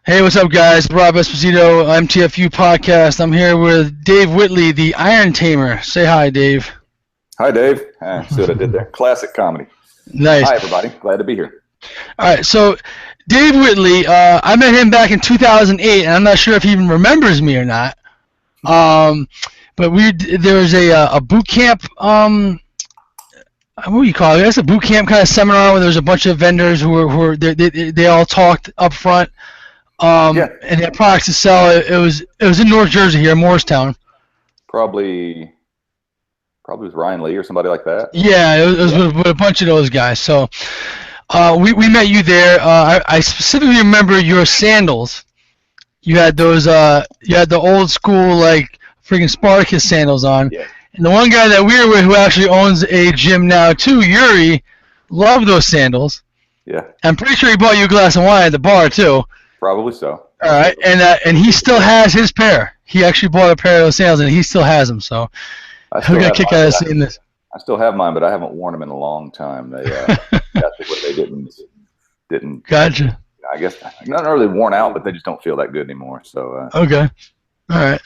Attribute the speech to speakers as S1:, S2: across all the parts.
S1: Hey, what's up, guys? Rob Esposito, MTFU podcast. I'm here with Dave Whitley, the Iron Tamer. Say hi, Dave.
S2: Hi, Dave. See what I did there? Classic comedy.
S1: Nice.
S2: Hi, everybody. Glad to be here.
S1: All right, so Dave Whitley, I met him back in 2008, and I'm not sure if he even remembers me or not. Um, but there was a boot camp. What do you call it? It's a boot camp kind of seminar where there was a bunch of vendors they all talked up front.
S2: Yeah,
S1: And they had products to sell. It was in North Jersey here, Morristown.
S2: probably with Ryan Lee or somebody like that.
S1: Yeah, it was with a bunch of those guys. So we met you there. I specifically remember your sandals. You had those. You had the old school like freaking Spartacus sandals on.
S2: Yeah,
S1: And the one guy that we were with, who actually owns a gym now too, Yuri, loved those sandals.
S2: yeah,
S1: I'm pretty sure he bought you a glass of wine at the bar too.
S2: probably so.
S1: All right, and he still has his pair. He actually bought a pair of those sandals, and he still has them. So
S2: I
S1: he'll
S2: still
S1: get a
S2: have
S1: kick
S2: mine.
S1: out of seeing this.
S2: I still have mine, but I haven't worn them in a long time. That's what they didn't.
S1: Gotcha.
S2: I guess not really worn out, but they just don't feel that good anymore. So
S1: Okay. All right.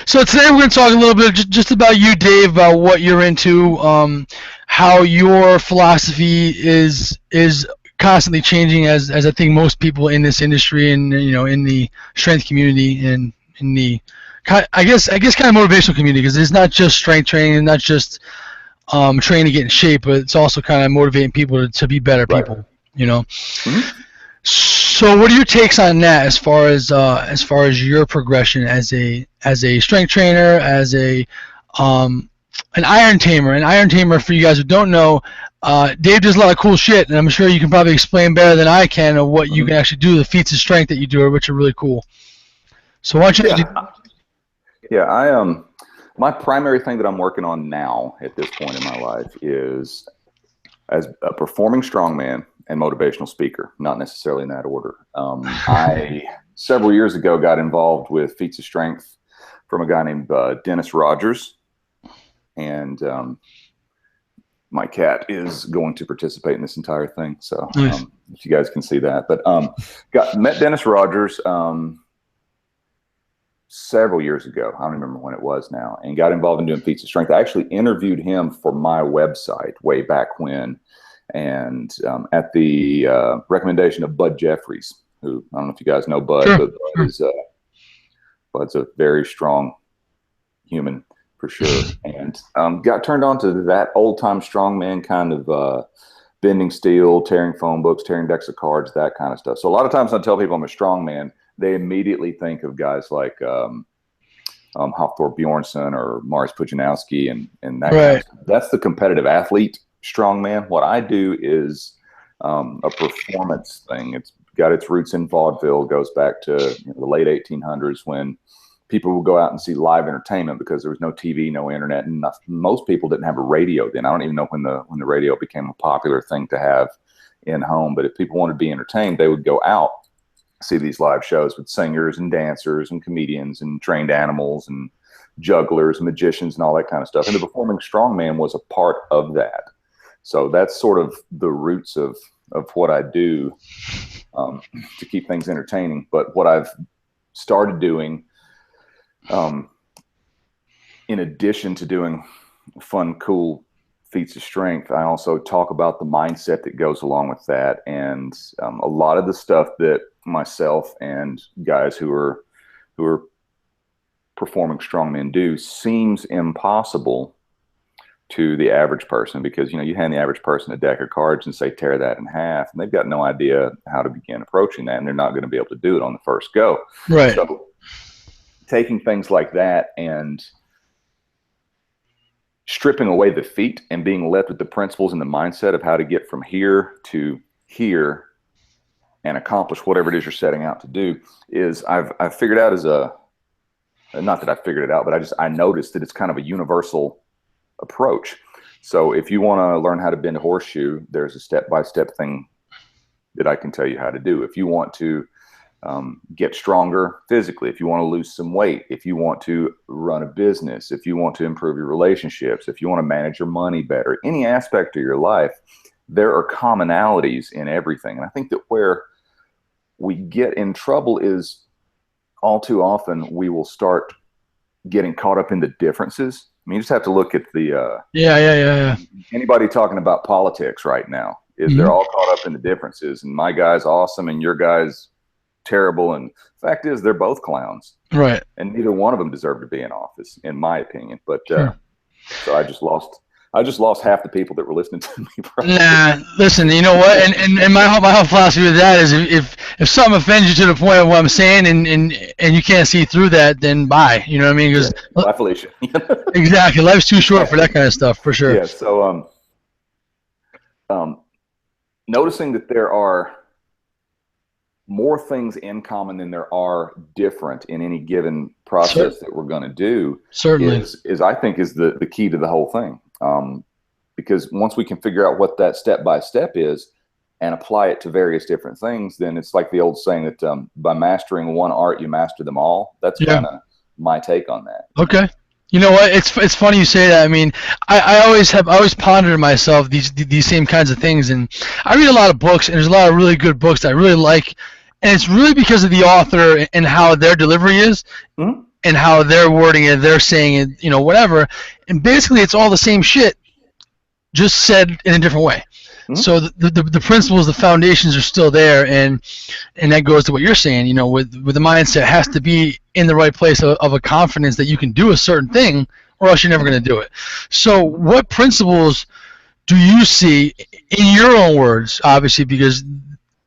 S1: So today we're going to talk a little bit just about you, Dave, about what you're into, how your philosophy is constantly changing, as I think most people in this industry and in the strength community and in the I guess kind of motivational community, because it's not just strength training and not just training to get in shape, but it's also kind of motivating people to be better
S2: right.
S1: people.
S2: Mm-hmm.
S1: So, what are your takes on that, as far as your progression as a strength trainer, as an iron tamer? An iron tamer, for you guys who don't know, Dave does a lot of cool shit, and I'm sure you can probably explain better than I can of what you can actually do, the feats of strength that you do, which are really cool. So, why don't you?
S2: Yeah, I my primary thing that I'm working on now at this point in my life is as a performing strongman and motivational speaker, not necessarily in that order. I several years ago got involved with feats of strength from a guy named Dennis Rogers, and my cat is going to participate in this entire thing. So
S1: Nice.
S2: if you guys can see that, but met Dennis Rogers several years ago. I don't remember when it was now, and got involved in doing feats of strength. I actually interviewed him for my website way back when, and at the recommendation of Bud Jeffries, who, I don't know if you guys know Bud,
S1: Sure.
S2: but Bud's a very strong human for sure, and got turned on to that old-time strongman kind of bending steel, tearing phone books, tearing decks of cards, that kind of stuff. So a lot of times when I tell people I'm a strongman, they immediately think of guys like Hafthor Bjornsson or Marius Pujanowski and that kind of stuff. That's the competitive athlete strongman. What I do is a performance thing. It's got its roots in vaudeville, goes back to the late 1800s, when people would go out and see live entertainment because there was no TV, no internet, and most people didn't have a radio then. I don't even know when the radio became a popular thing to have in home, but if people wanted to be entertained, they would go out, see these live shows with singers and dancers and comedians and trained animals and jugglers and magicians and all that kind of stuff. And the performing strongman was a part of that. So that's sort of the roots of what I do to keep things entertaining. But what I've started doing, in addition to doing fun, cool feats of strength, I also talk about the mindset that goes along with that. And a lot of the stuff that myself and guys who are performing strongmen do seems impossible to the average person, because you hand the average person a deck of cards and say tear that in half, and they've got no idea how to begin approaching that, and they're not going to be able to do it on the first go.
S1: Right.
S2: So taking things like that and stripping away the feet and being left with the principles and the mindset of how to get from here to here and accomplish whatever it is you're setting out to do is I've figured out as not that I figured it out, but I noticed that it's kind of a universal approach. So if you want to learn how to bend a horseshoe, there's a step-by-step thing that I can tell you how to do. If you want to get stronger physically, if you want to lose some weight, if you want to run a business, if you want to improve your relationships, if you want to manage your money better, any aspect of your life, there are commonalities in everything. And I think that where we get in trouble is all too often we will start getting caught up in the differences. I mean, you just have to look at the
S1: Yeah.
S2: anybody talking about politics right now is they're all caught up in the differences, and my guy's awesome and your guy's terrible, and the fact is they're both clowns,
S1: right?
S2: And neither one of them deserve to be in office, in my opinion. But
S1: Sure.
S2: so I just lost half the people that were listening to me. Probably.
S1: Nah, listen, you know what? And my whole philosophy with that is if something offends you to the point of what I'm saying and you can't see through that, then bye. You know what I mean? Because
S2: bye, Felicia.
S1: exactly, life's too short for that kind of stuff, for sure.
S2: Yeah. So noticing that there are more things in common than there are different in any given process that we're going to do
S1: certainly
S2: is I think is the key to the whole thing. Because once we can figure out what that step by step is and apply it to various different things, then it's like the old saying that by mastering one art, you master them all. That's kind of my take on that.
S1: Okay. You know what? It's funny you say that. I mean, I always pondered myself these same kinds of things, and I read a lot of books, and there's a lot of really good books that I really like, and it's really because of the author and how their delivery is, and how they're wording it, they're saying it, you know, whatever, and basically it's all the same shit, just said in a different way. So the principles, the foundations are still there, and that goes to what you're saying. You know, with the mindset has to be in the right place of a confidence that you can do a certain thing, or else you're never going to do it. So, what principles do you see in your own words? Obviously, because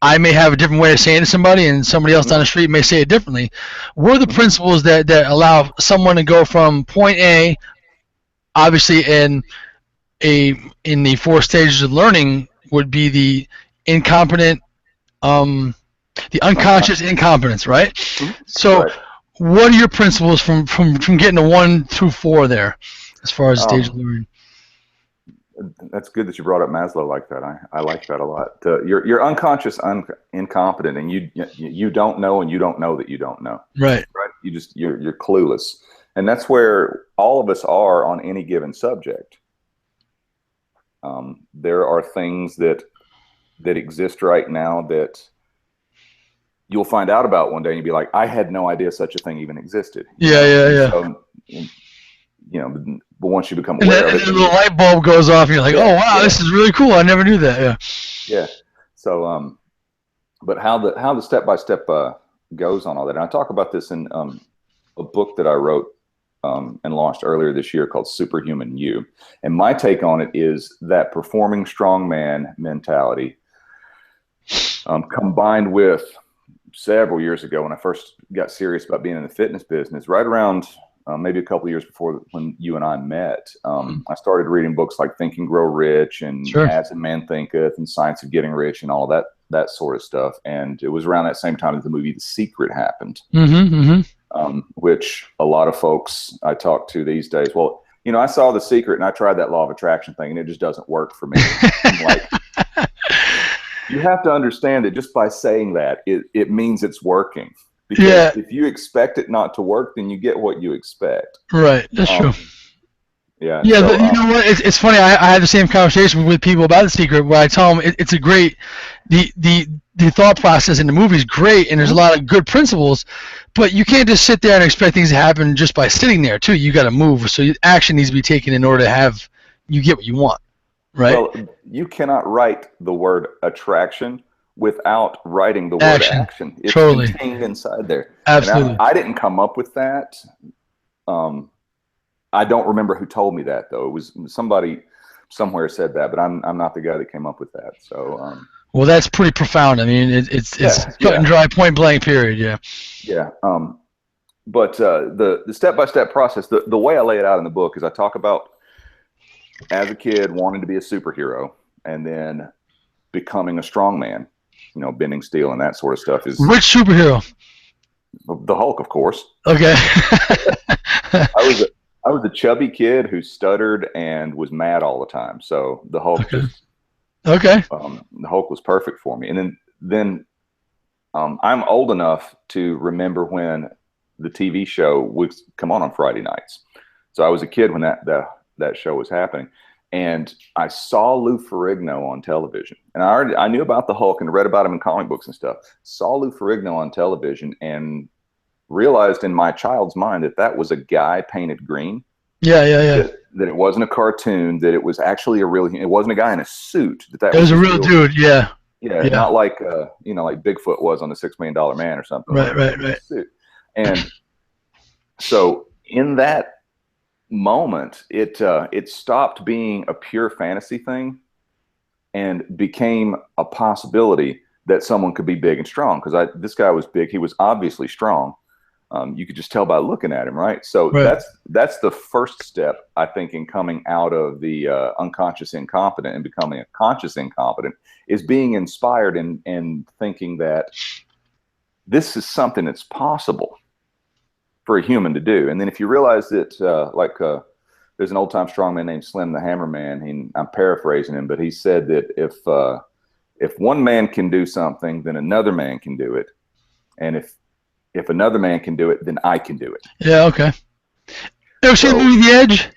S1: I may have a different way of saying to somebody, and somebody else down the street may say it differently. What are the principles that allow someone to go from point A, obviously, in the 4 stages of learning? Would be the incompetent, the unconscious incompetence, right? So, what are your principles from getting to 1 through 4 there, as far as stage of learning?
S2: That's good that you brought up Maslow like that. I like that a lot. You're unconscious, incompetent, and you don't know, and you don't know that you don't know.
S1: Right.
S2: You're clueless, and that's where all of us are on any given subject. There are things that exist right now that you'll find out about one day and you'll be like, I had no idea such a thing even existed.
S1: Yeah.
S2: So, you know, but once you become aware of it,
S1: the light bulb goes off and you're like, oh wow, this is really cool. I never knew that.
S2: Yeah. So, but how the step-by-step goes on all that. And I talk about this in a book that I wrote and launched earlier this year called Superhuman You. And my take on it is that performing strongman mentality combined with several years ago when I first got serious about being in the fitness business, right around maybe a couple of years before when you and I met, I started reading books like Think and Grow Rich and As a Man Thinketh and Science of Getting Rich and all that sort of stuff. And it was around that same time that the movie The Secret happened. Which a lot of folks I talk to these days, well, you know, I saw The Secret and I tried that law of attraction thing and it just doesn't work for me. I'm like, you have to understand that just by saying that, it means it's working. Because if you expect it not to work, then you get what you expect. Right,
S1: that's true.
S2: Yeah.
S1: Yeah, so, you know what? It's funny. I had the same conversation with people about The Secret, where I tell them it's a great, the thought process in the movie is great, and there's a lot of good principles, but you can't just sit there and expect things to happen just by sitting there too. You got to move. So action needs to be taken in order to have you get what you want. Right.
S2: Well, you cannot write the word attraction without writing the word action. It's contained inside there.
S1: Absolutely.
S2: And I didn't come up with that. I don't remember who told me that though. It was somebody somewhere said that, but I'm not the guy that came up with that. So.
S1: Well, that's pretty profound. I mean, it's cut and dry, point blank, period. Yeah.
S2: Yeah. But the step-by-step process, the way I lay it out in the book is I talk about as a kid wanting to be a superhero and then becoming a strongman, you know, bending steel and that sort of stuff. Is
S1: which superhero?
S2: The Hulk, of course.
S1: Okay.
S2: I was a chubby kid who stuttered and was mad all the time. So the Hulk the Hulk was perfect for me. And then I'm old enough to remember when the TV show would come on Friday nights. So I was a kid when that show was happening. and I saw Lou Ferrigno on television, and I knew about the Hulk and read about him in comic books and stuff. Saw Lou Ferrigno on television and realized in my child's mind that that was a guy painted green.
S1: Yeah.
S2: That it wasn't a cartoon, that it was actually it wasn't a guy in a suit.
S1: It was a real dude, yeah.
S2: Yeah, not like like Bigfoot was on the $6 Million Man or something.
S1: Right.
S2: And so in that moment, it stopped being a pure fantasy thing and became a possibility that someone could be big and strong. Because this guy was big, he was obviously strong. You could just tell by looking at him, right? So that's the first step, I think, in coming out of the unconscious incompetent and becoming a conscious incompetent, is being inspired and thinking that this is something that's possible for a human to do. And then if you realize that, there's an old-time strongman named Slim the Hammerman, I'm paraphrasing him, but he said that if one man can do something, then another man can do it. And if another man can do it, then I can do it.
S1: Yeah, okay. Ever seen the movie The Edge?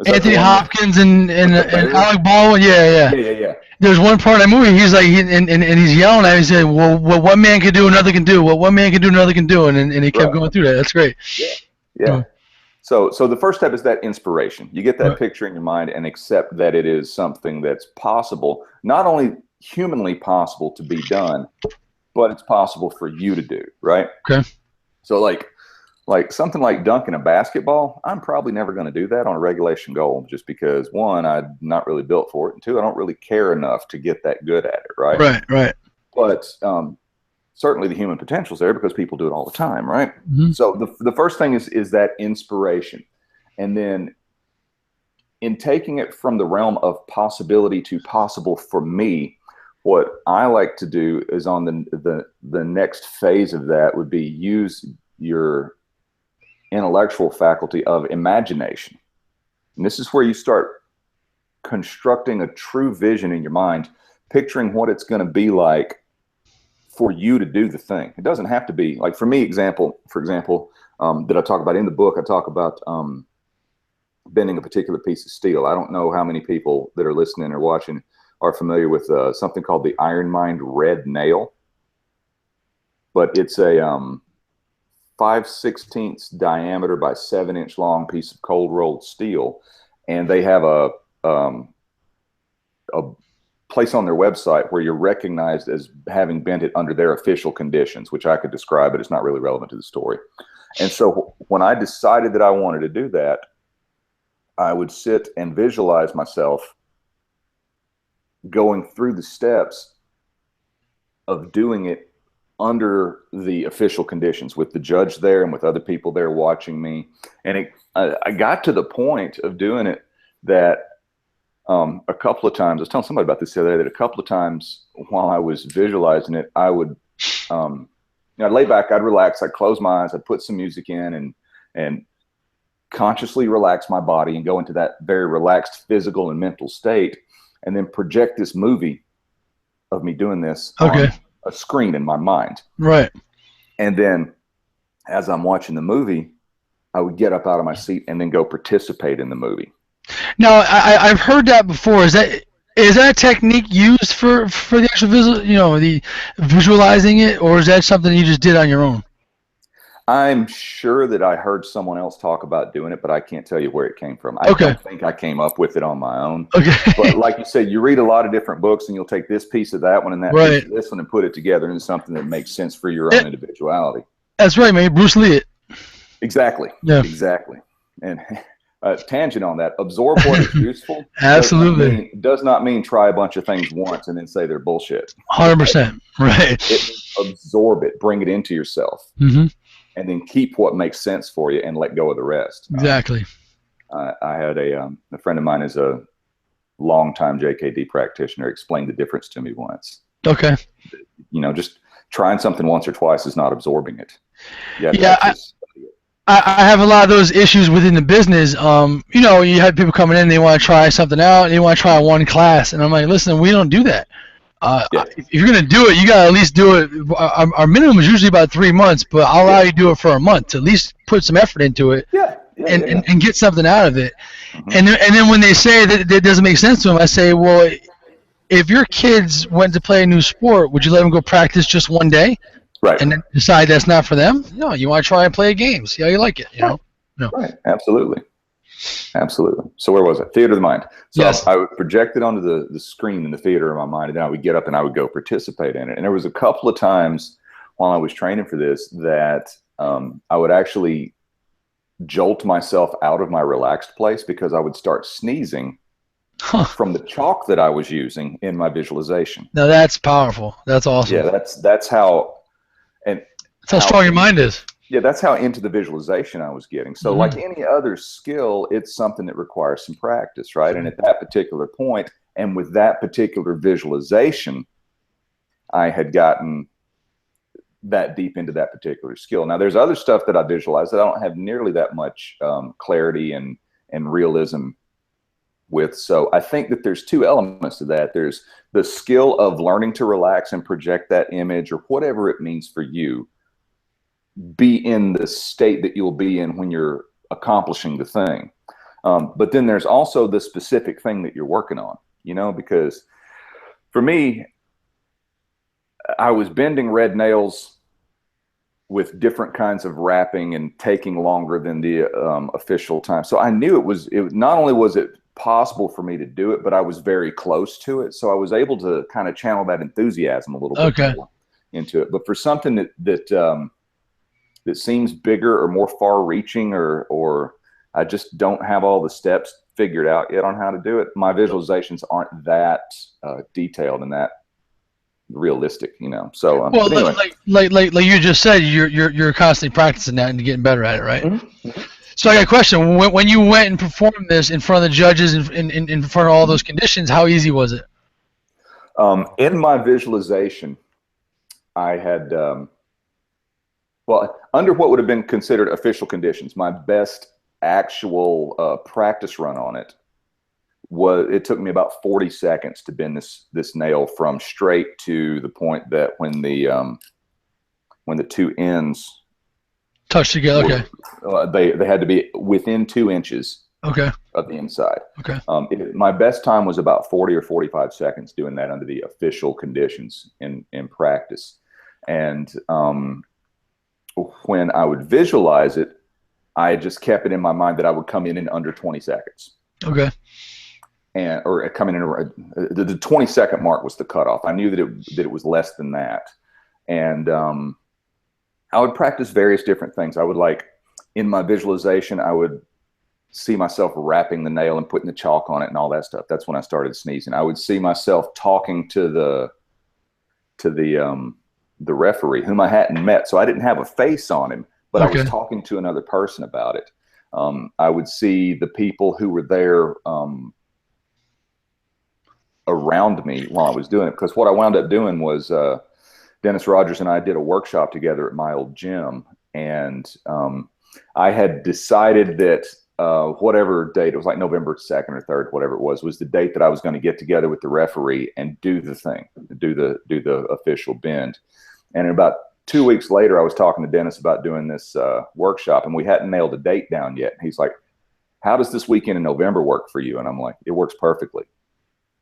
S1: Anthony Hopkins and Alec Baldwin? Yeah. There's one part of that movie, he's like, and he's yelling at me, he's saying, well, what one man can do, another can do. What one man can do, another can do. And he kept going through that. That's great.
S2: Yeah. So the first step is that inspiration. You get that picture in your mind and accept that it is something that's possible, not only humanly possible to be done, but it's possible for you to do, right?
S1: Okay.
S2: So like something like dunking a basketball, I'm probably never going to do that on a regulation goal, just because, one, I'm not really built for it, and two, I don't really care enough to get that good at it, right?
S1: Right.
S2: But certainly the human potential is there because people do it all the time, right?
S1: Mm-hmm.
S2: So the first thing is that inspiration. And then in taking it from the realm of possibility to possible for me, what I like to do is on the next phase of that would be use your intellectual faculty of imagination. And this is where you start constructing a true vision in your mind, picturing what it's going to be like for you to do the thing. It doesn't have to be like, for me, for example, that I talk about in the book, I talk about bending a particular piece of steel. I don't know how many people that are listening or watching are familiar with something called the Iron Mind red nail, but it's a 5/16 diameter by 7-inch long piece of cold rolled steel, and they have a place on their website where you're recognized as having bent it under their official conditions, which I could describe, but it's not really relevant to the story. And so when I decided that I wanted to do that, I would sit and visualize myself going through the steps of doing it under the official conditions, with the judge there and with other people there watching me. And I got to the point of doing it that a couple of times, I was telling somebody about this the other day, that a couple of times while I was visualizing it, I would I'd lay back, I'd relax, I'd close my eyes, I'd put some music in and consciously relax my body and go into that very relaxed physical and mental state, and then project this movie of me doing this on a screen in my mind.
S1: Right.
S2: And then as I'm watching the movie, I would get up out of my seat and then go participate in the movie.
S1: Now, I've heard that before. Is that a technique used for the actual the visualizing it, or is that something you just did on your own?
S2: I'm sure that I heard someone else talk about doing it, but I can't tell you where it came from. I don't think I came up with it on my own.
S1: Okay.
S2: But like you said, you read a lot of different books, and you'll take this piece of that one and that piece of this one and put it together into something that makes sense for your own individuality.
S1: That's right, man. Bruce Lee it.
S2: Exactly.
S1: Yeah.
S2: Exactly. And tangent on that, absorb what is useful.
S1: Absolutely.
S2: Does not mean try a bunch of things once and then say they're bullshit.
S1: 100%. Right.
S2: It means absorb it, bring it into yourself.
S1: Mm-hmm.
S2: And then keep what makes sense for you and let go of the rest.
S1: Exactly.
S2: I had a friend of mine is a longtime JKD practitioner, explained the difference to me once.
S1: Okay.
S2: Just trying something once or twice is not absorbing it.
S1: I have a lot of those issues within the business. You have people coming in, they want to try something out, and they want to try one class. And I'm like, listen, we don't do that. If you're going to do it, you got to at least do it. Our minimum is usually about 3 months, but I'll allow you to do it for a month to at least put some effort into it.
S2: Yeah.
S1: and get something out of it.
S2: Mm-hmm.
S1: And then when they say that it doesn't make sense to them, I say, well, if your kids went to play a new sport, would you let them go practice just one day,
S2: Right.
S1: and then decide that's not for them? No, you want to try and play a game, see how you like it. You know? No.
S2: Right. Absolutely. Absolutely. So where was it? Theater of the mind. So
S1: Yes.
S2: I would project it onto the screen in the theater of my mind, and then I would get up and I would go participate in it. And there was a couple of times while I was training for this that I would actually jolt myself out of my relaxed place because I would start sneezing from the chalk that I was using in my visualization.
S1: Now that's powerful. That's awesome.
S2: Yeah, that's how, and
S1: that's how strong your mind is.
S2: Yeah, that's how into the visualization I was getting. So like any other skill, it's something that requires some practice, right? And at that particular point, and with that particular visualization, I had gotten that deep into that particular skill. Now, there's other stuff that I visualize that I don't have nearly that much clarity and realism with. So I think that there's two elements to that. There's the skill of learning to relax and project that image or whatever it means for you, be in the state that you'll be in when you're accomplishing the thing. But then there's also the specific thing that you're working on, you know, because for me, I was bending red nails with different kinds of wrapping and taking longer than the official time. So I knew it not only was it possible for me to do it, but I was very close to it. So I was able to kind of channel that enthusiasm a little bit more into it. But for something that seems bigger or more far-reaching, or I just don't have all the steps figured out yet on how to do it, my visualizations aren't that detailed and that realistic, you know. So,
S1: well,
S2: anyway.
S1: like you just said, you're constantly practicing that and getting better at it, right?
S2: Mm-hmm.
S1: So I got a question. When you went and performed this in front of the judges, in front of all those conditions, how easy was it?
S2: In my visualization, I had. Well, under what would have been considered official conditions, my best actual practice run on it it took me about 40 seconds to bend this nail from straight to the point that when the two ends
S1: touch together,
S2: they had to be within 2 inches of the inside. My best time was about 40 or 45 seconds doing that under the official conditions in practice. And when I would visualize it, I just kept it in my mind that I would come in under 20 seconds. Or coming in, the 20-second mark was the cutoff. I knew that it was less than that. And I would practice various different things. I would, like, in my visualization, I would see myself wrapping the nail and putting the chalk on it and all that stuff. That's when I started sneezing. I would see myself talking to the referee, whom I hadn't met. So I didn't have a face on him, but I was talking to another person about it. I would see the people who were there around me while I was doing it, because what I wound up doing was Dennis Rogers and I did a workshop together at my old gym, and I had decided that whatever date, it was like November 2nd or 3rd, whatever it was the date that I was going to get together with the referee and do the thing, do the official bend. And about 2 weeks later, I was talking to Dennis about doing this workshop, and we hadn't nailed a date down yet. He's like, "How does this weekend in November work for you?" And I'm like, "It works perfectly."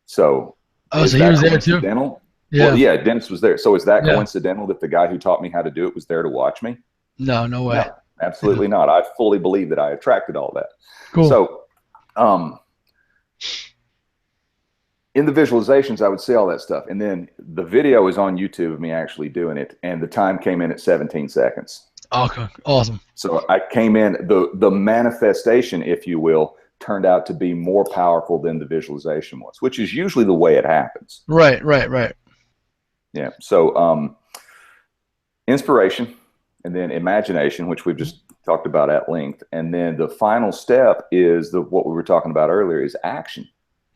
S2: So,
S1: so he was there too?
S2: Yeah. Well, yeah, Dennis was there. So is that coincidental that the guy who taught me how to do it was there to watch me?
S1: No way.
S2: No, absolutely not. I fully believe that I attracted all that.
S1: Cool.
S2: So, in the visualizations, I would see all that stuff. And then the video is on YouTube of me actually doing it. And the time came in at 17 seconds.
S1: Okay. Awesome.
S2: So I came in, the manifestation, if you will, turned out to be more powerful than the visualization was, which is usually the way it happens.
S1: Right.
S2: Yeah. So inspiration, and then imagination, which we've just talked about at length. And then the final step is what we were talking about earlier is action.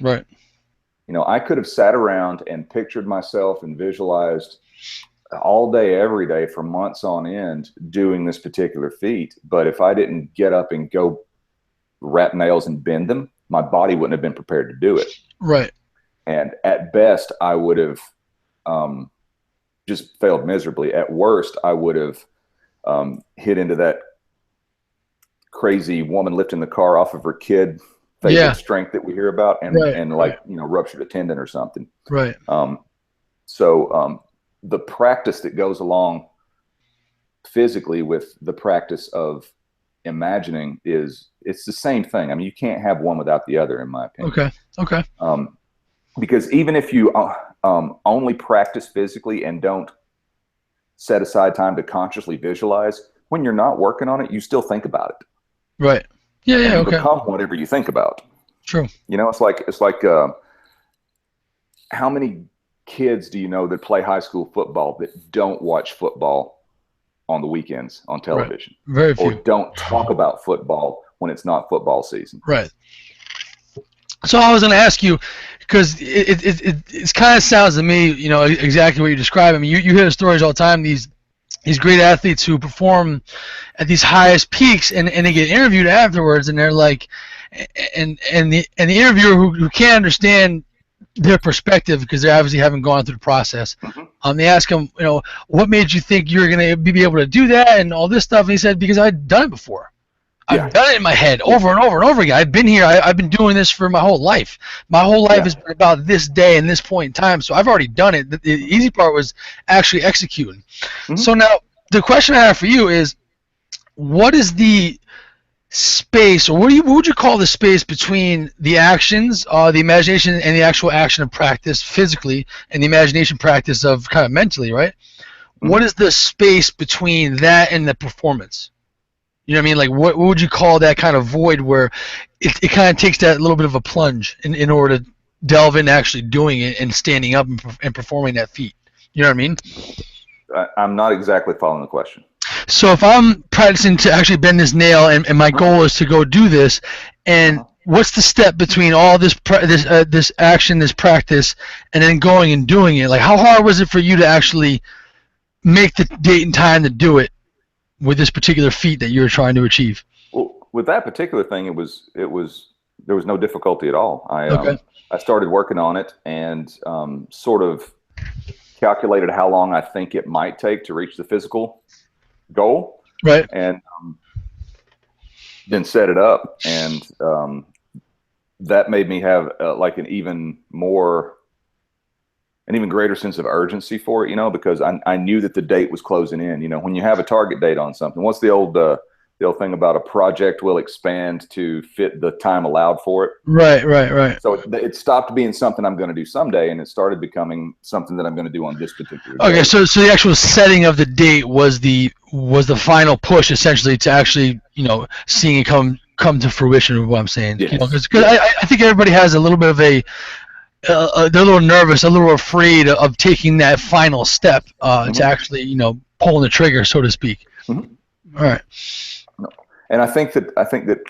S1: Right.
S2: You know, I could have sat around and pictured myself and visualized all day, every day for months on end doing this particular feat. But if I didn't get up and go wrap nails and bend them, my body wouldn't have been prepared to do it.
S1: Right.
S2: And at best, I would have just failed miserably. At worst, I would have hit into that crazy woman lifting the car off of her kid favorite strength that we hear about, and like, you know, ruptured a tendon or something.
S1: Right.
S2: So the practice that goes along physically with the practice of imagining it's the same thing. I mean, you can't have one without the other, in my opinion.
S1: Okay.
S2: Because even if you only practice physically and don't set aside time to consciously visualize, when you're not working on it, you still think about it.
S1: Right. Yeah.
S2: And you
S1: Okay.
S2: become whatever you think about.
S1: True.
S2: You know, it's like how many kids do you know that play high school football that don't watch football on the weekends on television?
S1: Right. Very few.
S2: Or don't talk about football when it's not football season.
S1: Right. So I was going to ask you, because it kind of sounds to me, you know, exactly what you describe. I mean, you hear the stories all the time. These great athletes who perform at these highest peaks, and they get interviewed afterwards, and they're like, and the interviewer who can't understand their perspective because they obviously haven't gone through the process. They ask him, you know, what made you think you were going to be able to do that and all this stuff? And he said, because I'd done it before. I've done it in my head over and over and over again. I've been here. I've been doing this for my whole life. My whole life has been about this day and this point in time. So I've already done it. The easy part was actually executing. So now the question I have for you is, what is the space, or what would you call the space between the actions, the imagination, and the actual action of practice physically, and the imagination practice of kind of mentally, right? What is the space between that and the performance? You know what I mean? Like, what would you call that kind of void where it kind of takes that little bit of a plunge in order to delve into actually doing it and standing up and performing that feat? You know what I mean?
S2: I'm not exactly following the question.
S1: So if I'm practicing to actually bend this nail, and my goal is to go do this, and what's the step between all this this action, this practice, and then going and doing it? Like, how hard was it for you to actually make the date and time to do it with this particular feat that you were trying to achieve?
S2: Well, with that particular thing, there was no difficulty at all. I started working on it and sort of calculated how long I think it might take to reach the physical goal,
S1: right?
S2: And then set it up, and that made me have like an even greater sense of urgency for it, you know, because I knew that the date was closing in. You know, when you have a target date on something, what's the old thing about a project will expand to fit the time allowed for it?
S1: Right.
S2: So it stopped being something I'm going to do someday, and it started becoming something that I'm going to do on this particular day.
S1: Okay, so the actual setting of the date was the final push, essentially, to actually, you know, seeing it come to fruition, is what I'm saying.
S2: Yes.
S1: You know, because I think everybody has a little bit of they're a little nervous, a little afraid of taking that final step to actually, you know, pulling the trigger, so to speak. All right.
S2: And I think that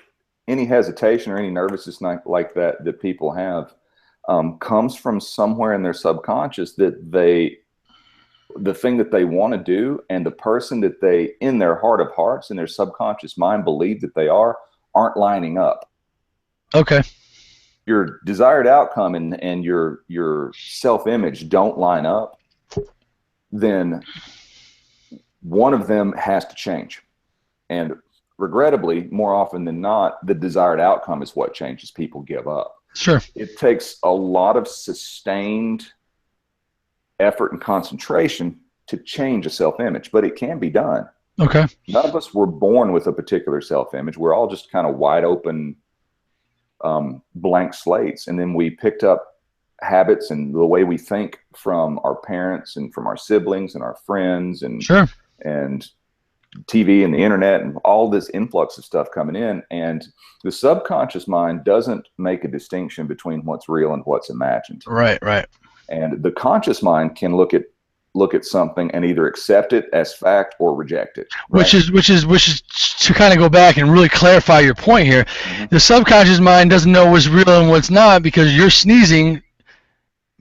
S2: any hesitation or any nervousness like that people have comes from somewhere in their subconscious, that the thing that they want to do and the person that they, in their heart of hearts, in their subconscious mind, believe that they aren't lining up.
S1: Okay.
S2: Your desired outcome and your self-image don't line up, then one of them has to change. And regrettably, more often than not, the desired outcome is what changes. People give up.
S1: Sure.
S2: It takes a lot of sustained effort and concentration to change a self-image, but it can be done.
S1: Okay.
S2: None of us were born with a particular self-image. We're all just kind of wide open, blank slates. And then we picked up habits and the way we think from our parents and from our siblings and our friends and
S1: sure.
S2: and TV and the internet and all this influx of stuff coming in. And the subconscious mind doesn't make a distinction between what's real and what's imagined.
S1: Right.
S2: And the conscious mind can look at something and either accept it as fact or reject it. Right?
S1: Which is to kind of go back and really clarify your point here. The subconscious mind doesn't know what's real and what's not, because you're sneezing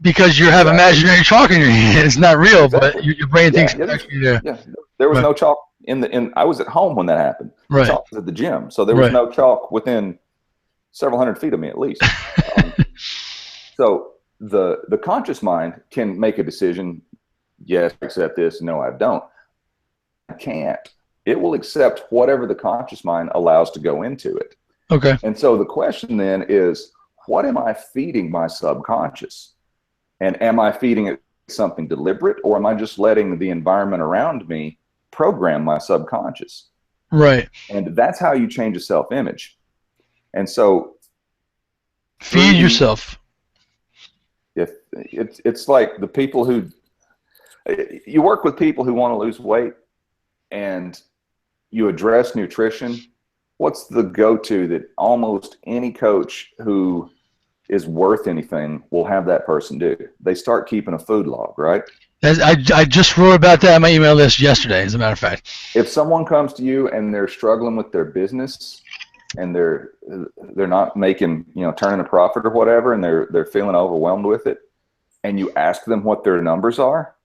S1: because you have imaginary chalk in your hand. It's not real, but your brain thinks it's actually there.
S2: Yeah. There was no chalk I was at home when that happened.
S1: Right.
S2: Chalk was at the gym, so there was no chalk within several hundred feet of me at least. So the conscious mind can make a decision. Yes, I accept this. No, I don't. I can't. It will accept whatever the conscious mind allows to go into it.
S1: Okay.
S2: And so the question then is, what am I feeding my subconscious? And am I feeding it something deliberate, or am I just letting the environment around me program my subconscious?
S1: Right.
S2: And that's how you change a self-image. And so
S1: feed yourself.
S2: If it's like the people who, you work with people who want to lose weight and you address nutrition, what's the go-to that almost any coach who is worth anything will have that person do? They start keeping a food log, right?
S1: I just wrote about that on my email list yesterday, as a matter of fact.
S2: If someone comes to you and they're struggling with their business and they're not making, turning a profit or whatever, and they're feeling overwhelmed with it, and you ask them what their numbers are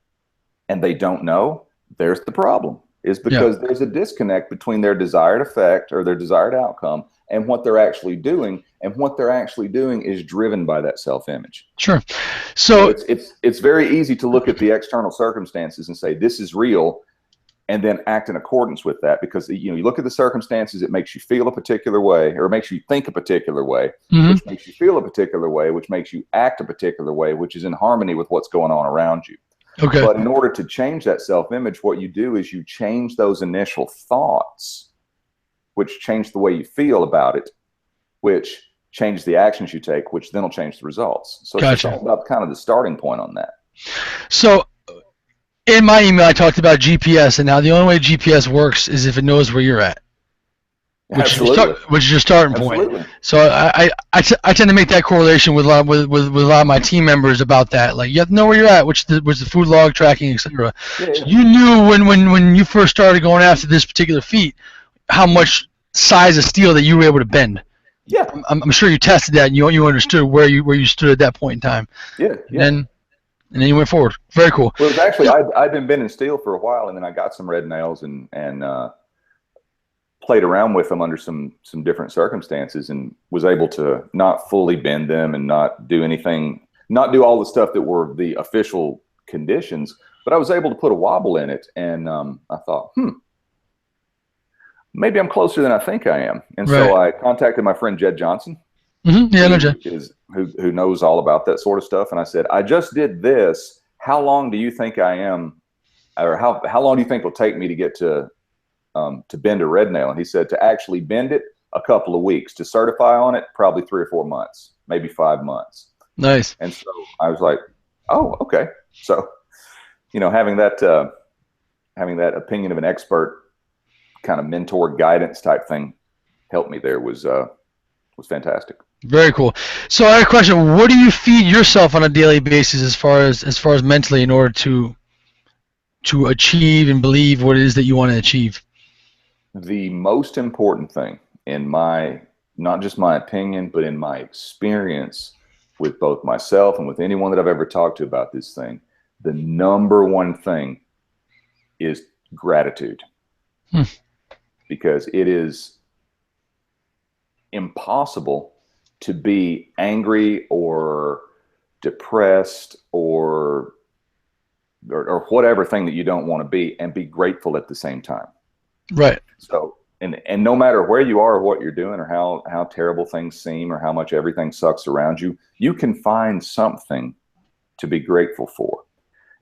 S2: and they don't know, there's the problem. Is because there's a disconnect between their desired effect or their desired outcome and what they're actually doing. And what they're actually doing is driven by that self-image.
S1: Sure. So
S2: it's very easy to look at the external circumstances and say, this is real, and then act in accordance with that, because you look at the circumstances, it makes you feel a particular way, or it makes you think a particular way, which makes you feel a particular way, which makes you act a particular way, which is in harmony with what's going on around you.
S1: Okay.
S2: But in order to change that self-image, what you do is you change those initial thoughts, which change the way you feel about it, which change the actions you take, which then will change the results. So it's all about kind of the starting point on that.
S1: So in my email, I talked about GPS, and how the only way GPS works is if it knows where you're at. Which is your starting point. So I tend to make that correlation with a lot of my team members about that. Like, you have to know where you're at, which was the food log tracking, etc. So you knew when you first started going after this particular feat how much size of steel that you were able to bend.
S2: Yeah,
S1: I'm sure you tested that and you understood where you stood at that point in time.
S2: Yeah.
S1: And then you went forward. Very cool.
S2: Well, it was actually I'd been bending steel for a while, and then I got some red nails and played around with them under some different circumstances, and was able to not fully bend them and not do all the stuff that were the official conditions, but I was able to put a wobble in it, and I thought, maybe I'm closer than I think I am. And so I contacted my friend Jed Johnson, who knows all about that sort of stuff, and I said, I just did this. How long do you think I am, or how long do you think it'll take me to get to bend a red nail? And he said, to actually bend it, a couple of weeks. To certify on it, probably 3 or 4 months, maybe 5 months.
S1: Nice.
S2: And so I was like, oh, okay. So, having that opinion of an expert, kind of mentor guidance type thing, helped me there was fantastic.
S1: Very cool. So I have a question. What do you feed yourself on a daily basis as far as mentally, in order to achieve and believe what it is that you want to achieve?
S2: The most important thing, in not just my opinion, but in my experience with both myself and with anyone that I've ever talked to about this thing, the number one thing is gratitude. Because it is impossible to be angry or depressed or whatever thing that you don't want to be, and be grateful at the same time.
S1: Right.
S2: So, and no matter where you are or what you're doing or how terrible things seem or how much everything sucks around you, you can find something to be grateful for.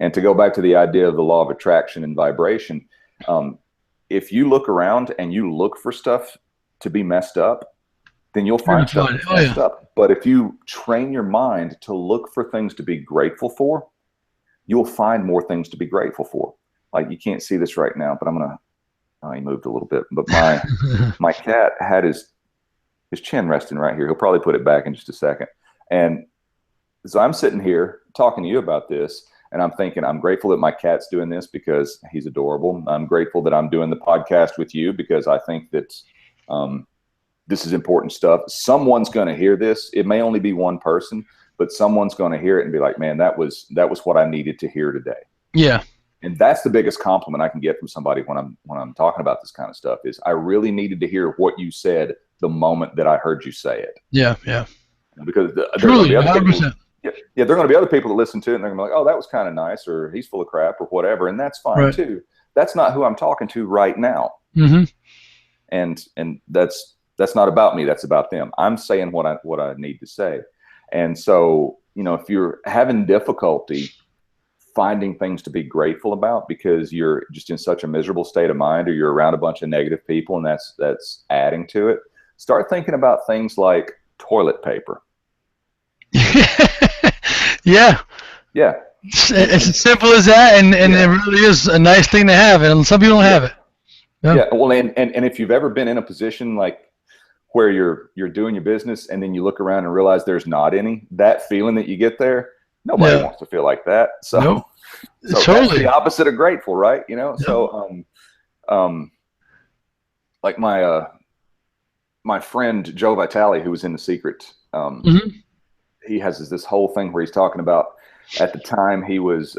S2: And to go back to the idea of the law of attraction and vibration, if you look around and you look for stuff to be messed up, then you'll find stuff that's messed up. But if you train your mind to look for things to be grateful for, you'll find more things to be grateful for. Like, you can't see this right now, but he moved a little bit, but my cat had his chin resting right here. He'll probably put it back in just a second. And so I'm sitting here talking to you about this, and I'm thinking, I'm grateful that my cat's doing this because he's adorable. I'm grateful that I'm doing the podcast with you because I think that this is important stuff. Someone's going to hear this. It may only be one person, but someone's going to hear it and be like, man, that was what I needed to hear today. Yeah. And that's the biggest compliment I can get from somebody when I'm talking about this kind of stuff, is I really needed to hear what you said the moment that I heard you say it.
S1: Yeah, yeah.
S2: Because there are going to be other people that listen to it, and they're going to be like, oh, that was kind of nice, or he's full of crap, or whatever, and that's fine too. That's not who I'm talking to right now.
S1: Mm-hmm.
S2: And that's not about me. That's about them. I'm saying what I need to say. And so, if you're having difficulty finding things to be grateful about because you're just in such a miserable state of mind, or you're around a bunch of negative people and that's adding to it, start thinking about things like toilet paper.
S1: Yeah.
S2: Yeah.
S1: It's as simple as that, and
S2: Yeah.
S1: it really is a nice thing to have, and some people don't have it.
S2: Yeah. Well, and if you've ever been in a position like where you're doing your business and then you look around and realize there's not any, that feeling that you get there, nobody wants to feel like that. So,
S1: nope.
S2: so
S1: Totally.
S2: that's the opposite of grateful, right?
S1: Yep.
S2: So, like my friend Joe Vitale, who was in The Secret,
S1: Mm-hmm.
S2: he has this whole thing where he's talking about, at the time he was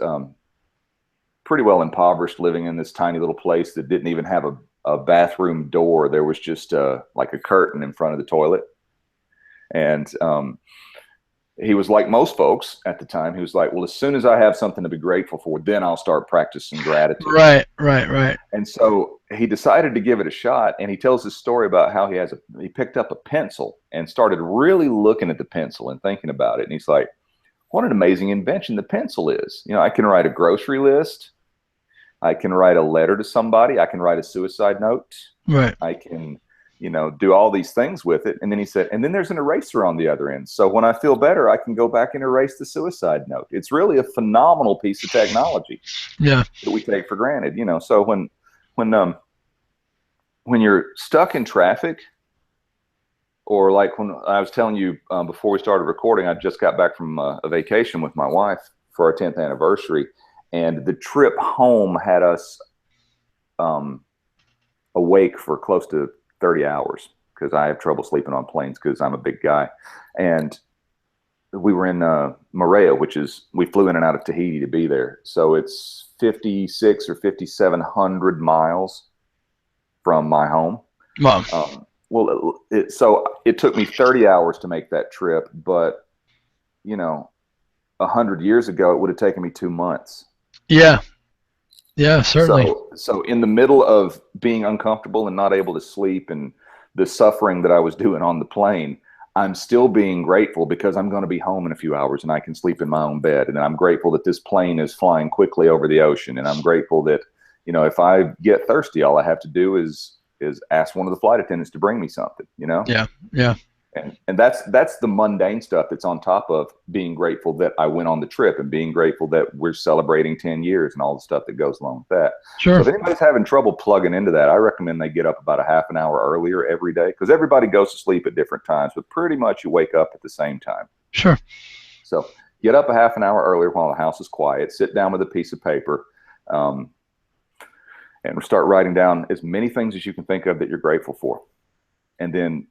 S2: pretty well impoverished, living in this tiny little place that didn't even have a bathroom door. There was just like a curtain in front of the toilet. And he was like most folks at the time. He was like, well, as soon as I have something to be grateful for, then I'll start practicing gratitude.
S1: Right, right, right.
S2: And so he decided to give it a shot. And he tells this story about how he picked up a pencil and started really looking at the pencil and thinking about it. And he's like, what an amazing invention the pencil is. I can write a grocery list. I can write a letter to somebody. I can write a suicide note.
S1: Right.
S2: I can, do all these things with it. And then he said, and then there's an eraser on the other end. So when I feel better, I can go back and erase the suicide note. It's really a phenomenal piece of technology.
S1: Yeah.
S2: That we take for granted. So when you're stuck in traffic, or like when I was telling you before we started recording, I just got back from a vacation with my wife for our 10th anniversary. And the trip home had us awake for close to 30 hours because I have trouble sleeping on planes because I'm a big guy. And we were in Moorea, we flew in and out of Tahiti to be there. So it's 56 or 5,700 miles from my home.
S1: Wow.
S2: So it took me 30 hours to make that trip, but 100 years ago, it would have taken me 2 months.
S1: Yeah. Yeah, certainly.
S2: So in the middle of being uncomfortable and not able to sleep and the suffering that I was doing on the plane, I'm still being grateful because I'm going to be home in a few hours and I can sleep in my own bed. And I'm grateful that this plane is flying quickly over the ocean. And I'm grateful that, if I get thirsty, all I have to do is ask one of the flight attendants to bring me something,
S1: Yeah. Yeah.
S2: And that's the mundane stuff that's on top of being grateful that I went on the trip and being grateful that we're celebrating 10 years and all the stuff that goes along with that.
S1: Sure.
S2: So if anybody's having trouble plugging into that, I recommend they get up about a half an hour earlier every day, because everybody goes to sleep at different times, but pretty much you wake up at the same time.
S1: Sure.
S2: So get up a half an hour earlier while the house is quiet, sit down with a piece of paper, and start writing down as many things as you can think of that you're grateful for. And then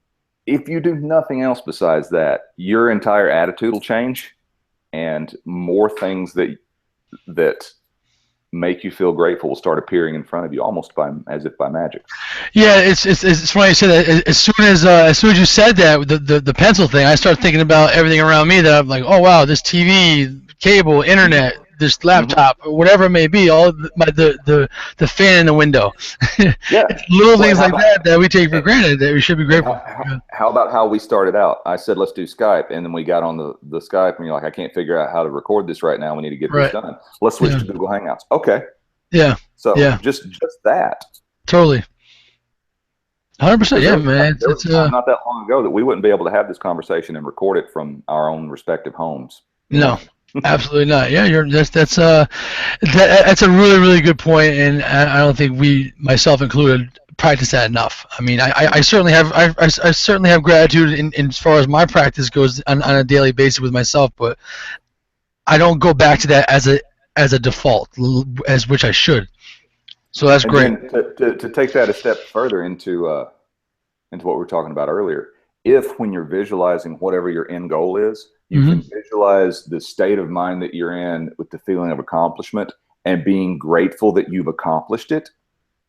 S2: if you do nothing else besides that, your entire attitude will change, and more things that make you feel grateful will start appearing in front of you, almost as if by magic.
S1: Yeah, it's funny you said that. As soon as you said that, the pencil thing, I started thinking about everything around me that I'm like, oh wow, this TV, cable, internet, this laptop, or whatever it may be, all the fan in the window.
S2: Yeah.
S1: Little things like that we take for granted that we should be grateful for.
S2: How about how we started out? I said, let's do Skype. And then we got on the Skype and you're like, I can't figure out how to record this right now. We need to get this done. Let's switch to Google Hangouts. Okay.
S1: Yeah.
S2: So just that.
S1: Totally. 100%. Yeah, man.
S2: It's not that long ago that we wouldn't be able to have this conversation and record it from our own respective homes.
S1: No. Absolutely not. Yeah, that's a really, really good point, and I don't think we, myself included, practice that enough. I mean, I certainly have I certainly have gratitude in as far as my practice goes on a daily basis with myself, but I don't go back to that as a default, as which I should. So that's great.
S2: To take that a step further into what we were talking about earlier, if when you're visualizing whatever your end goal is, you can visualize the state of mind that you're in with the feeling of accomplishment and being grateful that you've accomplished it.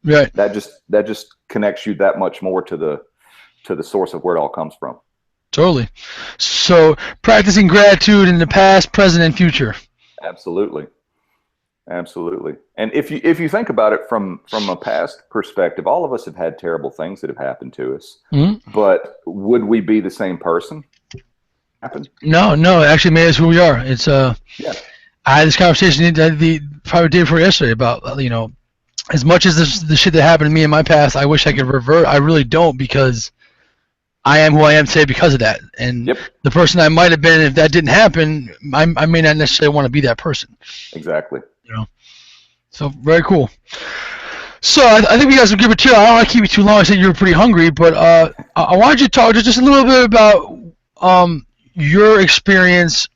S1: Right.
S2: That just connects you that much more to the source of where it all comes from.
S1: Totally. So practicing gratitude in the past, present, and future.
S2: Absolutely. Absolutely. And if you think about it from a past perspective, all of us have had terrible things that have happened to us.
S1: Mm-hmm.
S2: But would we be the same person? Happen?
S1: No, no, it actually made us who we are. It's
S2: Yeah.
S1: I had this conversation the probably day before yesterday about as much as the shit that happened to me in my past, I wish I could revert. I really don't, because I am who I am today because of that. And
S2: Yep.
S1: the person I might have been if that didn't happen, I may not necessarily want to be that person.
S2: Exactly.
S1: So very cool. So I think we got some good material. I don't want to keep you too long. I said you were pretty hungry, but I wanted you to talk just a little bit about your experience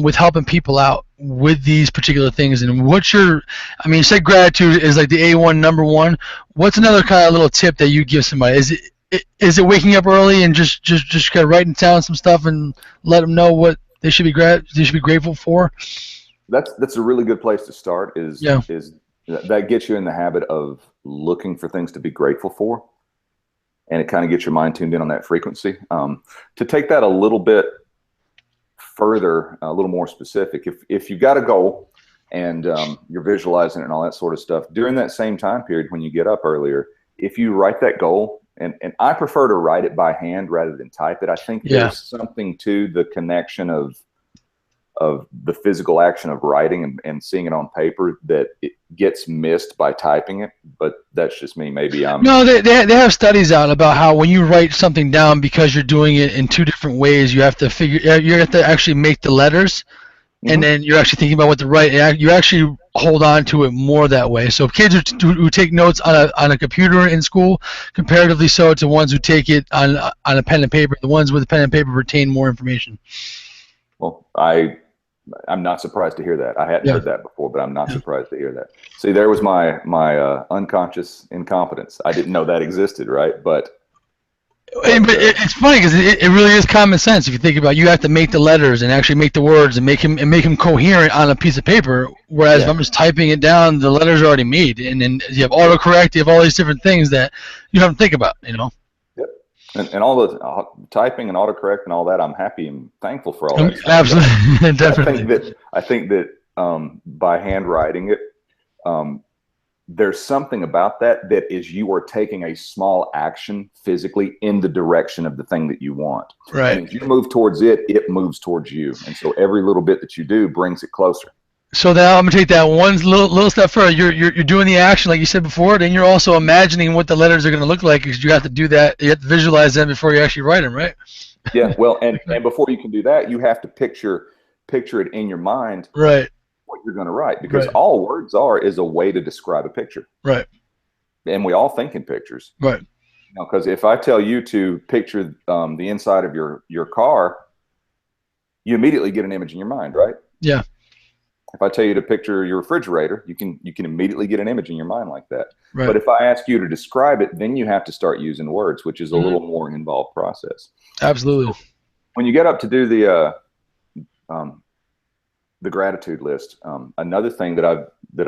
S1: with helping people out with these particular things, and what's your, I mean, you said gratitude is like the A1 number one. What's another kind of little tip that you give somebody? Is it waking up early and just kind of writing down some stuff and let them know what they should be grateful for?
S2: That's a really good place to start. Is
S1: Yeah.
S2: that gets you in the habit of looking for things to be grateful for, and it kind of gets your mind tuned in on that frequency. To take that a little bit further, a little more specific, if you've got a goal and you're visualizing it and all that sort of stuff, during that same time period when you get up earlier, if you write that goal, and I prefer to write it by hand rather than type it. I think there's something to the connection of the physical action of writing and seeing it on paper that it gets missed by typing it. But that's just me. Maybe I'm...
S1: No, they have studies out about how when you write something down, because you're doing it in two different ways, you have to actually make the letters, and then you're actually thinking about what to write. You actually hold on to it more that way. So kids who take notes on a computer in school, comparatively so to ones who take it on a pen and paper, the ones with a pen and paper retain more information.
S2: Well, I'm not surprised to hear that. I hadn't heard that before, but I'm not surprised to hear that. See, there was my unconscious incompetence. I didn't know that existed, right? But
S1: it's funny because it really is common sense. If you think about it, you have to make the letters and actually make the words and make them coherent on a piece of paper. Whereas if I'm just typing it down, the letters are already made, and then you have autocorrect, you have all these different things that you have to think about.
S2: Yep. And all the typing and autocorrect and all that, I'm happy and thankful for all that stuff.
S1: Absolutely, definitely.
S2: I think that by handwriting it, there's something about that is you are taking a small action physically in the direction of the thing that you want.
S1: Right.
S2: And if you move towards it, it moves towards you. And so every little bit that you do brings it closer.
S1: So now I'm gonna take that one little step further. You're doing the action like you said before, then you're also imagining what the letters are gonna look like, because you have to do that. You have to visualize them before you actually write them, right?
S2: Yeah. Well, and before you can do that, you have to picture it in your mind.
S1: Right.
S2: What you're going to write, because all words is a way to describe a picture.
S1: Right.
S2: And we all think in pictures.
S1: Right.
S2: Because if I tell you to picture the inside of your car, you immediately get an image in your mind, right?
S1: Yeah.
S2: If I tell you to picture your refrigerator, you can immediately get an image in your mind like that.
S1: Right.
S2: But if I ask you to describe it, then you have to start using words, which is a little more involved process.
S1: Absolutely.
S2: So when you get up to do the gratitude list, another thing that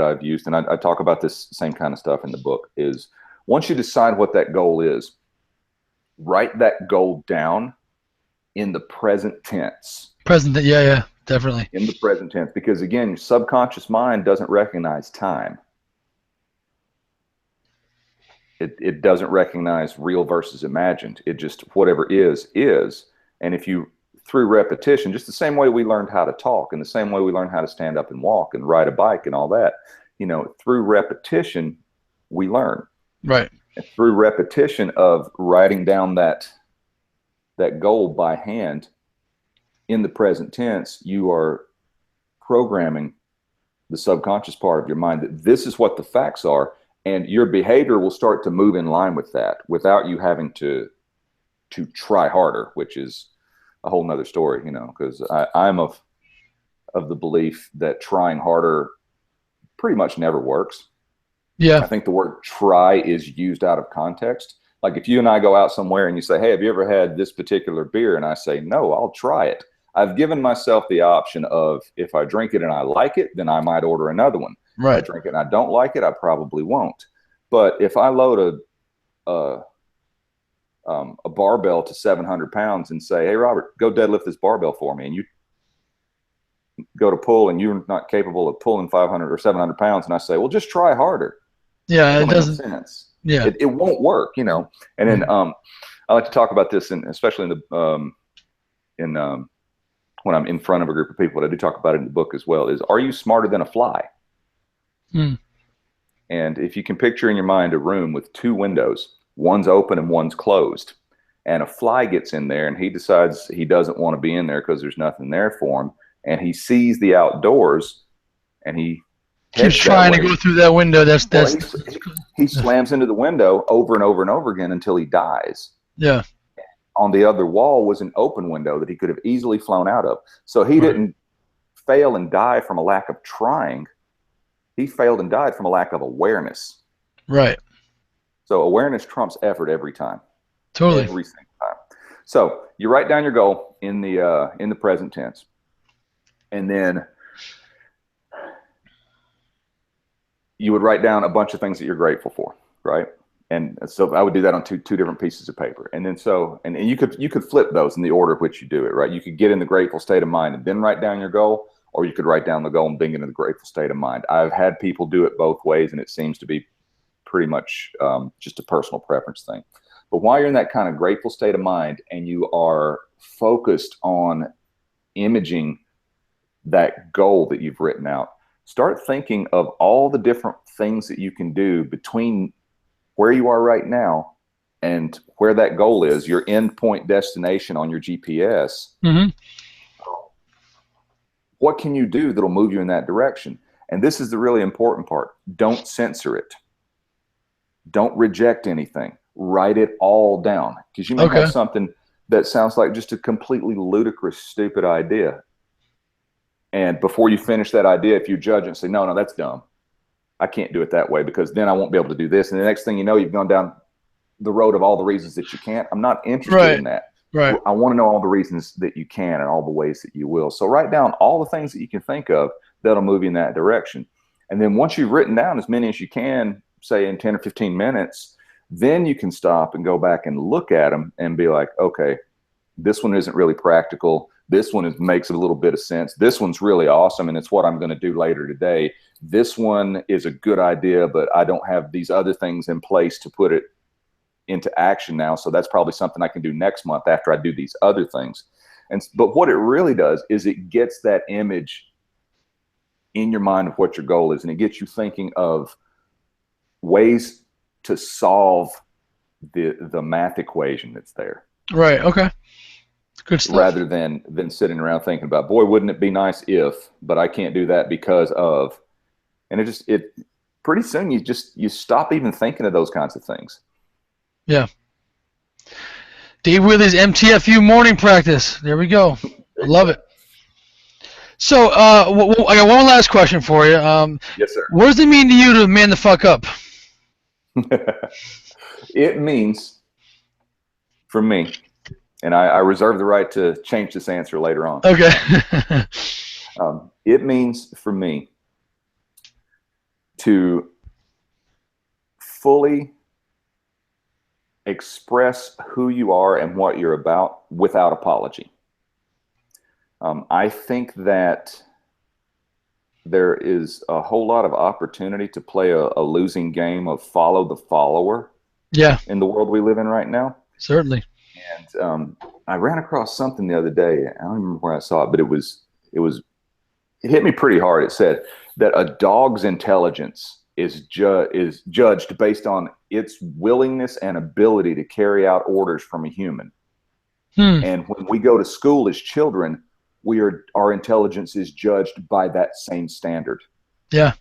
S2: I've used, and I talk about this same kind of stuff in the book, is once you decide what that goal is, write that goal down in the present tense.
S1: Yeah, definitely.
S2: In the present tense, because again, your subconscious mind doesn't recognize time. It doesn't recognize real versus imagined. It just, whatever is. And if you, through repetition, just the same way we learned how to talk and the same way we learned how to stand up and walk and ride a bike and all that, through repetition, we learn.
S1: Right.
S2: And through repetition of writing down that goal by hand in the present tense, you are programming the subconscious part of your mind that this is what the facts are, and your behavior will start to move in line with that without you having to try harder, which is a whole nother story, because I'm of the belief that trying harder pretty much never works.
S1: Yeah.
S2: I think the word try is used out of context. Like if you and I go out somewhere and you say, hey, have you ever had this particular beer? And I say, no, I'll try it. I've given myself the option of, if I drink it and I like it, then I might order another one.
S1: Right.
S2: If I drink it and I don't like it, I probably won't. But if I load a barbell to 700 pounds and say, hey, Robert, go deadlift this barbell for me, and go to pull and you're not capable of pulling 500 or 700 pounds, and I say, well, just try harder.
S1: Yeah,
S2: That
S1: it
S2: don't make no
S1: doesn't.
S2: sense.
S1: Yeah.
S2: It won't work, you know. And then I like to talk about this, and especially in the when I'm in front of a group of people, but I do talk about it in the book as well, is, are you smarter than a fly?
S1: Hmm.
S2: And if you can picture in your mind a room with two windows, one's open and one's closed, and a fly gets in there and he decides he doesn't want to be in there because there's nothing there for him, and he sees the outdoors and he
S1: Keeps
S2: heads that
S1: trying to
S2: way.
S1: go through that window.
S2: Well, he slams into the window over and over and over again until he dies.
S1: Yeah.
S2: On the other wall was an open window that he could have easily flown out of. So he didn't fail and die from a lack of trying. He failed and died from a lack of awareness.
S1: Right.
S2: So awareness trumps effort every time.
S1: Totally.
S2: Every single time. So you write down your goal in the present tense, and then you would write down a bunch of things that you're grateful for, right? And so I would do that on two different pieces of paper. And then and you could flip those in the order of which you do it, right? You could get in the grateful state of mind and then write down your goal, or you could write down the goal and then get in the grateful state of mind. I've had people do it both ways, and it seems to be pretty much just a personal preference thing. But while you're in that kind of grateful state of mind and you are focused on imaging that goal that you've written out, start thinking of all the different things that you can do between where you are right now and where that goal is, your end point destination on your GPS.
S1: Mm-hmm.
S2: What can you do that'll move you in that direction? And this is the really important part. Don't censor it. Don't reject anything. Write it all down, because you may have something that sounds like just a completely ludicrous, stupid idea. And before you finish that idea, if you judge it and say, no, that's dumb, I can't do it that way because then I won't be able to do this. And the next thing you know, you've gone down the road of all the reasons that you can't. I'm not interested in that.
S1: Right.
S2: I want to know all the reasons that you can and all the ways that you will. So write down all the things that you can think of that'll move you in that direction. And then once you've written down as many as you can, say in 10 or 15 minutes, then you can stop and go back and look at them and be like, okay, this one isn't really practical. This one makes a little bit of sense. This one's really awesome, and it's what I'm going to do later today. This one is a good idea, but I don't have these other things in place to put it into action now. So that's probably something I can do next month after I do these other things. But what it really does is it gets that image in your mind of what your goal is, and it gets you thinking of ways to solve the math equation that's there.
S1: Right. Okay. Good stuff.
S2: Rather than sitting around thinking about, boy, wouldn't it be nice if, but I can't do that because of, and it pretty soon you stop even thinking of those kinds of things.
S1: Yeah. Dave Whitley's MTFU morning practice. There we go. I love it. So I got one last question for you.
S2: Yes, sir.
S1: What does it mean to you to man the fuck up?
S2: It means, for me, and I reserve the right to change this answer later on.
S1: Okay.
S2: It means for me to fully express who you are and what you're about without apology. I think that there is a whole lot of opportunity to play a losing game of follow the follower.
S1: Yeah.
S2: In the world we live in right now.
S1: Certainly.
S2: And I ran across something the other day. I don't remember where I saw it, but it hit me pretty hard. It said that a dog's intelligence is judged based on its willingness and ability to carry out orders from a human. And when we go to school as children, our intelligence is judged by that same standard.
S1: Yeah.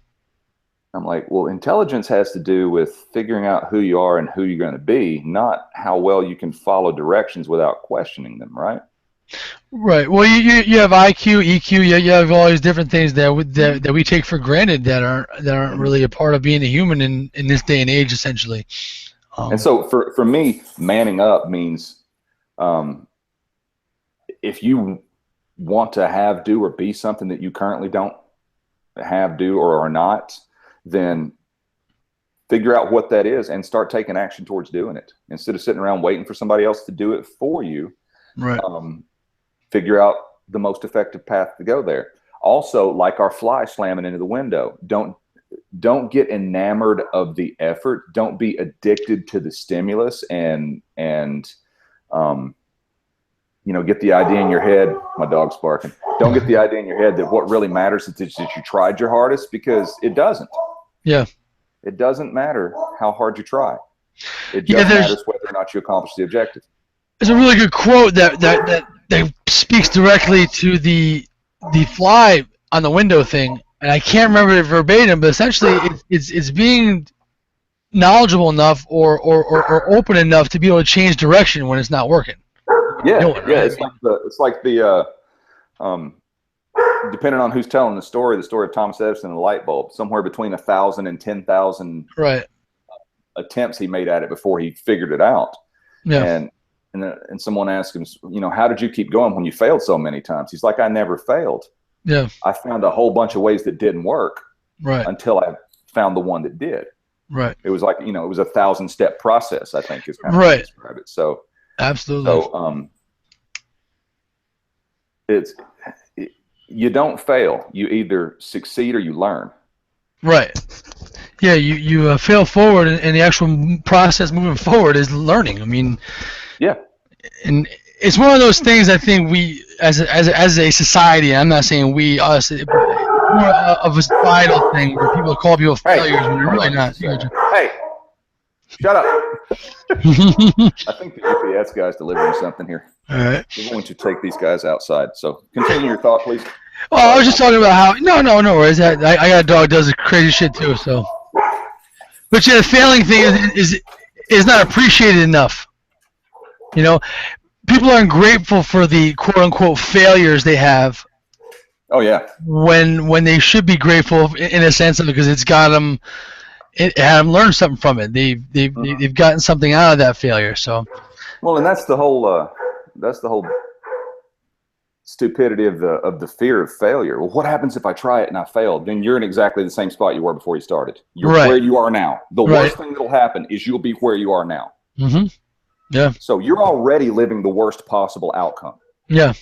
S2: I'm like, well, intelligence has to do with figuring out who you are and who you're going to be, not how well you can follow directions without questioning them, right?
S1: Right. Well, you have IQ, EQ. You have all these different things that we take for granted that aren't really a part of being a human in this day and age, essentially.
S2: And so for me, manning up means if you want to have, do, or be something that you currently don't have, do, or are not, then figure out what that is and start taking action towards doing it instead of sitting around waiting for somebody else to do it for you.
S1: Right.
S2: Figure out the most effective path to go there. Also, like our fly slamming into the window, don't get enamored of the effort. Don't be addicted to the stimulus and get the idea in your head. My dog's barking. Don't get the idea in your head that what really matters is that you tried your hardest, because it doesn't.
S1: Yeah.
S2: It doesn't matter how hard you try. It just matters whether or not you accomplish the objective.
S1: There's a really good quote that speaks directly to the fly on the window thing, and I can't remember it verbatim, but essentially it's being knowledgeable enough or open enough to be able to change direction when it's not working.
S2: Yeah, it's like the depending on who's telling the story of Thomas Edison and the light bulb, somewhere between 1,000 and 10,000 attempts he made at it before he figured it out.
S1: Yeah.
S2: And someone asked him, how did you keep going when you failed so many times? He's like, I never failed.
S1: Yeah.
S2: I found a whole bunch of ways that didn't work until I found the one that did.
S1: Right.
S2: It was like, it was a 1,000-step process, I think is kind of how to describe it. So
S1: absolutely.
S2: So you don't fail. You either succeed or you learn.
S1: Right. Yeah, you fail forward, and the actual process moving forward is learning. I mean,
S2: yeah.
S1: And it's one of those things I think we, as a society, I'm not saying we, us, but more of a societal thing where people call people failures when they're really not.
S2: Hey, shut up. I think the UPS guy's delivering something here.
S1: All right.
S2: We're going to take these guys outside. So continue your thought, please.
S1: Well, I was just talking about how no worries. I got a dog that does crazy shit too. So, but yeah, the failing thing is not appreciated enough. People aren't grateful for the quote unquote failures they have.
S2: Oh yeah.
S1: When they should be grateful in a sense of it, because it had them learn something from it. They've gotten something out of that failure. So.
S2: Well, and that's the whole stupidity of the fear of failure. Well, what happens if I try it and I failed? Then you're in exactly the same spot you were before you started. You're where you are now. The worst thing that'll happen is you'll be where you are now.
S1: Mm-hmm. Yeah.
S2: So you're already living the worst possible outcome.
S1: Yeah.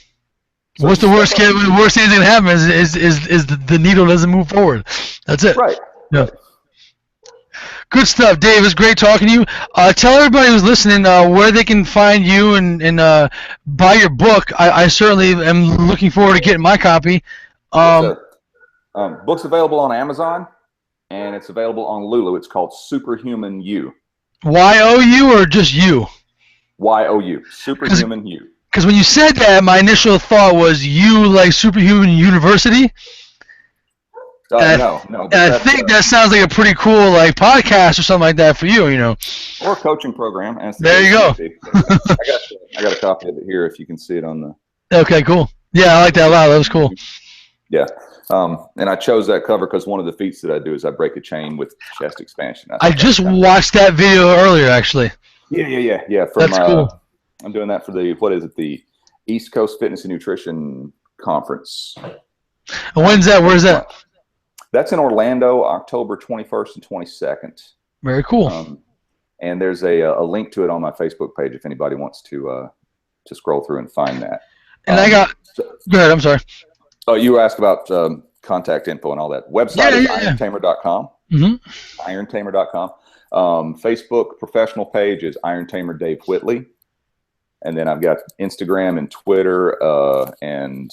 S1: So what's the worst thing that can happen is the needle doesn't move forward. That's it.
S2: Right.
S1: Yeah. Good stuff, Dave. It's great talking to you. Tell everybody who's listening where they can find you and buy your book. I certainly am looking forward to getting my copy.
S2: Book's available on Amazon, and it's available on Lulu. It's called Superhuman You.
S1: Y-O-U or just you?
S2: Y-O-U. Superhuman You.
S1: Because when you said that, my initial thought was you like Superhuman University.
S2: No.
S1: And I think that sounds like a pretty cool podcast or something like that for you,
S2: Or coaching program.
S1: There you go.
S2: I got a copy of it here if you can see it on the.
S1: Okay, cool. Yeah, I like that a lot. That was cool.
S2: Yeah. And I chose that cover because one of the feats that I do is I break a chain with chest expansion.
S1: I just watched that video earlier, actually.
S2: Yeah.
S1: That's cool.
S2: I'm doing that for the East Coast Fitness and Nutrition Conference.
S1: And when's that? Where's that?
S2: That's in Orlando, October 21st and 22nd.
S1: Very cool.
S2: And there's a link to it on my Facebook page if anybody wants to scroll through and find that.
S1: And go ahead, I'm sorry.
S2: Oh, you asked about contact info and all that. Website is irontamer.com.
S1: Mm-hmm.
S2: Irontamer.com. Facebook professional page is Iron Tamer Dave Whitley. And then I've got Instagram and Twitter and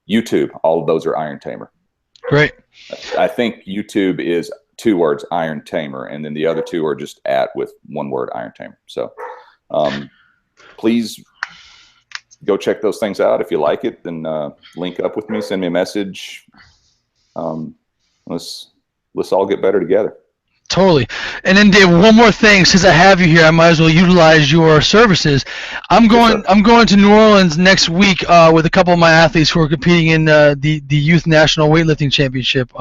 S2: YouTube. All of those are Iron Tamer.
S1: Great.
S2: I think YouTube is 2 words, Iron Tamer, and then the other 2 are just with 1 word, Iron Tamer. So please go check those things out. If you like it, then link up with me, send me a message. Let's all get better together.
S1: Totally. And then Dave, one more thing, since I have you here, I might as well utilize your services. I'm going to New Orleans next week with a couple of my athletes who are competing in the Youth National Weightlifting Championship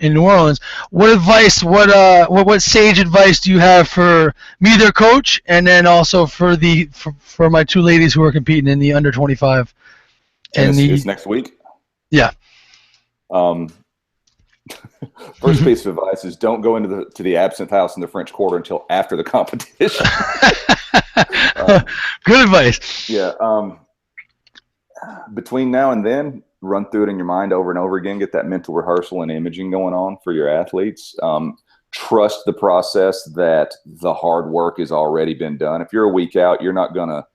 S1: in New Orleans. What advice, what sage advice do you have for me, their coach, and then also for my 2 ladies who are competing in the under 25?
S2: And it's next week?
S1: Yeah.
S2: First piece of advice is don't go into the Absinthe House in the French Quarter until after the competition.
S1: Good advice.
S2: Yeah. Between now and then, run through it in your mind over and over again. Get that mental rehearsal and imaging going on for your athletes. Trust the process that the hard work has already been done. If you're a week out, you're not gonna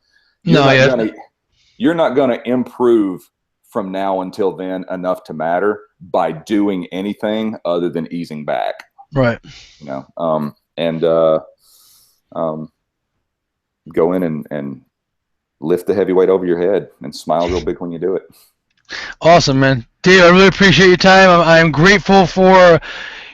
S2: improve from now until then enough to matter by doing anything other than easing back.
S1: Right.
S2: Go in and lift the heavy weight over your head and smile real big when you do it.
S1: Awesome, man. Dave, I really appreciate your time. I'm grateful for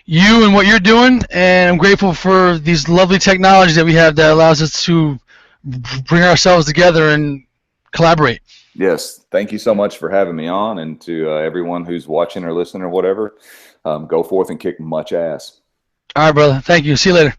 S1: you and what you're doing, and I'm grateful for these lovely technologies that we have that allows us to bring ourselves together and collaborate.
S2: Yes, thank you so much for having me on, and to everyone who's watching or listening or whatever, go forth and kick much ass.
S1: All right, brother. Thank you. See you later.